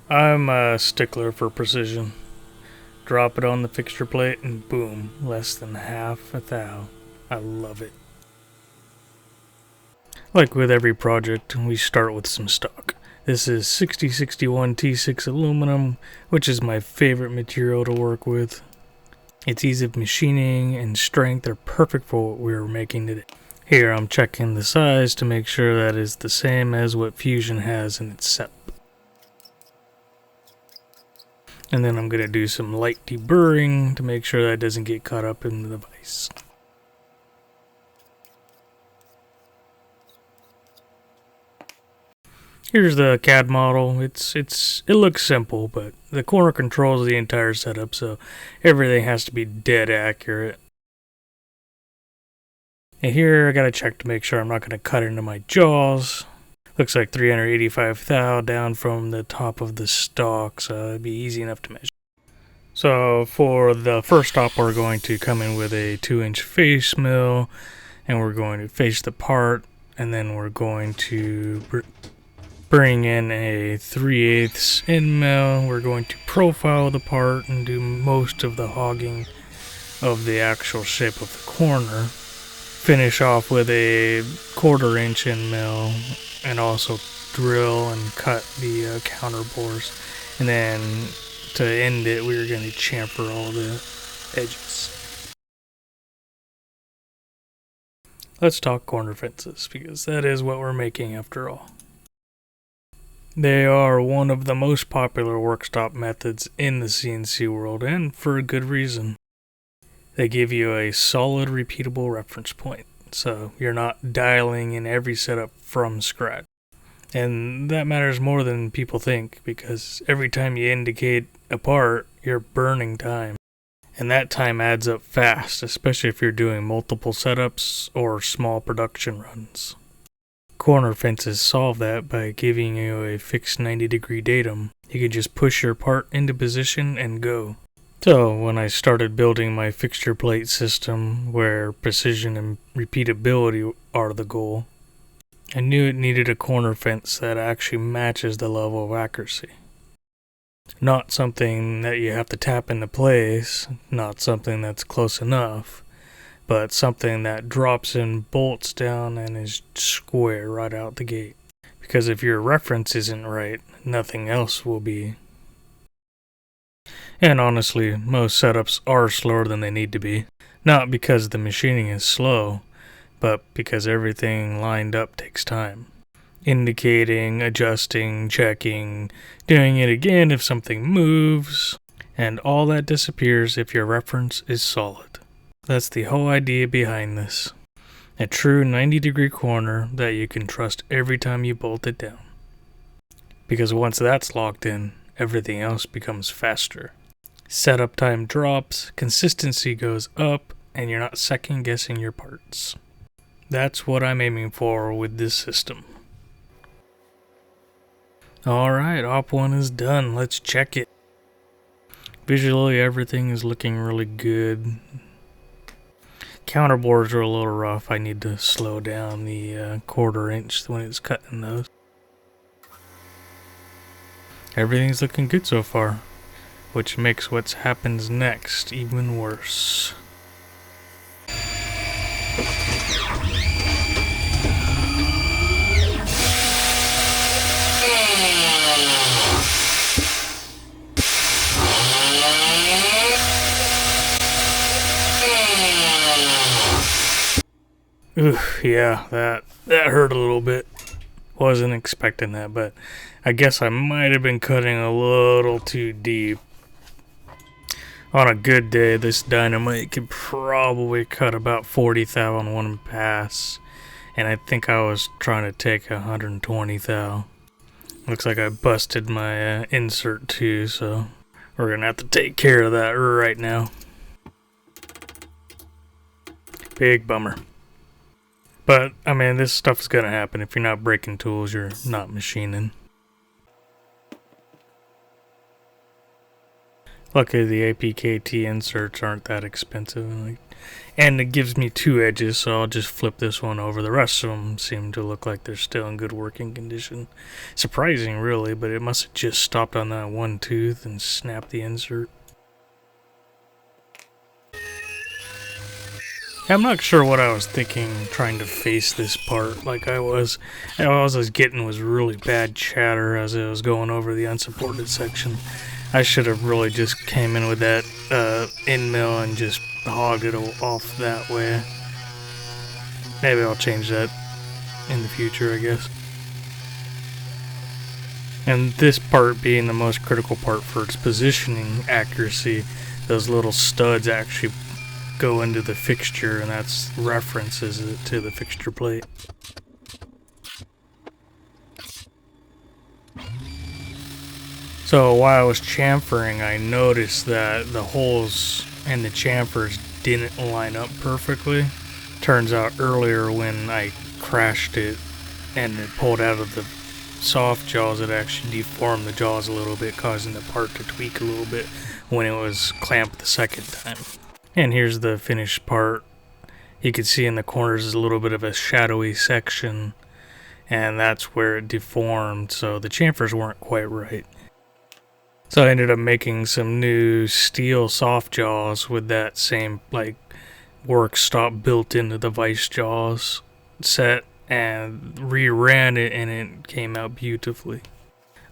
I'm a stickler for precision. Drop it on the fixture plate and boom, less than half a thou. I love it. Like with every project, we start with some stock. This is 6061 T6 aluminum, which is my favorite material to work with. Its ease of machining and strength are perfect for what we are making today. Here I'm checking the size to make sure that is the same as what Fusion has in its setup. And then I'm going to do some light deburring to make sure that it doesn't get caught up in the vise. Here's the CAD model. It looks simple, but the corner controls the entire setup, so everything has to be dead accurate. And here I gotta check to make sure I'm not gonna cut into my jaws. Looks like 385 thou down from the top of the stock, so it'd be easy enough to measure. So for the first stop, we're going to come in with a 2-inch face mill, and we're going to face the part, and then we're going to bring in a 3/8 end mill. We're going to profile the part and do most of the hogging of the actual shape of the corner. Finish off with a 1/4 inch end mill and also drill and cut the counter bores. And then to end it, we're going to chamfer all the edges. Let's talk corner fences, because that is what we're making after all. They are one of the most popular workstop methods in the CNC world, and for a good reason. They give you a solid, repeatable reference point, so you're not dialing in every setup from scratch. And that matters more than people think, because every time you indicate a part, you're burning time. And that time adds up fast, especially if you're doing multiple setups or small production runs. Corner fences solve that by giving you a fixed 90-degree datum. You can just push your part into position and go. So when I started building my fixture plate system, where precision and repeatability are the goal, I knew it needed a corner fence that actually matches the level of accuracy. Not something that you have to tap into place, not something that's close enough, but something that drops in, bolts down, and is square right out the gate. Because if your reference isn't right, nothing else will be. And honestly, most setups are slower than they need to be. Not because the machining is slow, but because everything lined up takes time. Indicating, adjusting, checking, doing it again if something moves, and all that disappears if your reference is solid. That's the whole idea behind this. A true 90-degree corner that you can trust every time you bolt it down. Because once that's locked in, everything else becomes faster. Setup time drops, consistency goes up, and you're not second guessing your parts. That's what I'm aiming for with this system. Alright, Op 1 is done. Let's check it. Visually, everything is looking really good. Counterboards are a little rough. I need to slow down the 1/4 inch when it's cutting those. Everything's looking good so far, which makes what happens next even worse. Oof, yeah, that hurt a little bit. Wasn't expecting that, but I guess I might have been cutting a little too deep. On a good day, this dynamite could probably cut about 40 thou on one pass, and I think I was trying to take 120 thou. Looks like I busted my insert too, so we're gonna have to take care of that right now. Big bummer. But, I mean, this stuff's gonna happen. If you're not breaking tools, you're not machining. Luckily, the APKT inserts aren't that expensive. Like And it gives me 2 edges, so I'll just flip this one over. The rest of them seem to look like they're still in good working condition. Surprising, really, but it must have just stopped on that one tooth and snapped the insert. I'm not sure what I was thinking trying to face this part like I was. All I was getting was really bad chatter as I was going over the unsupported section. I should have really just came in with that end mill and just hogged it off that way. Maybe I'll change that in the future, I guess. And this part being the most critical part for its positioning accuracy, those little studs actually go into the fixture, and that's references it to the fixture plate. So while I was chamfering, I noticed that the holes and the chamfers didn't line up perfectly. Turns out earlier when I crashed it and it pulled out of the soft jaws, it actually deformed the jaws a little bit, causing the part to tweak a little bit when it was clamped the second time. And here's the finished part. You can see in the corners is a little bit of a shadowy section, and that's where it deformed, so the chamfers weren't quite right. So I ended up making some new steel soft jaws with that same work stop built into the vice jaws set, and reran it, and it came out beautifully.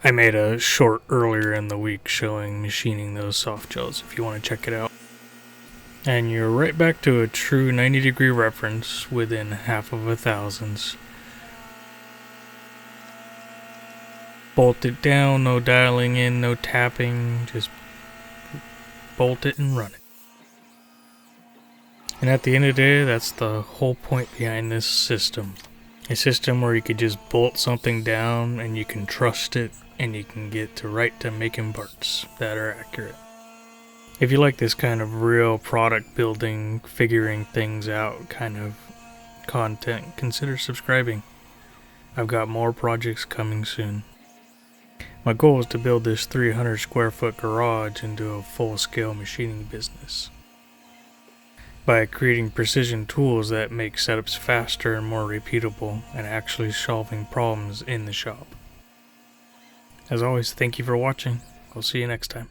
I made a short earlier in the week showing machining those soft jaws if you want to check it out. And you're right back to a true 90-degree reference within half of a thousandths. Bolt it down, no dialing in, no tapping, just bolt it and run it. And at the end of the day, that's the whole point behind this system. A system where you could just bolt something down and you can trust it, and you can get right to making parts that are accurate. If you like this kind of real product building, figuring things out kind of content, consider subscribing. I've got more projects coming soon. My goal is to build this 300 square foot garage into a full-scale machining business by creating precision tools that make setups faster and more repeatable, and actually solving problems in the shop. As always, thank you for watching. I'll see you next time.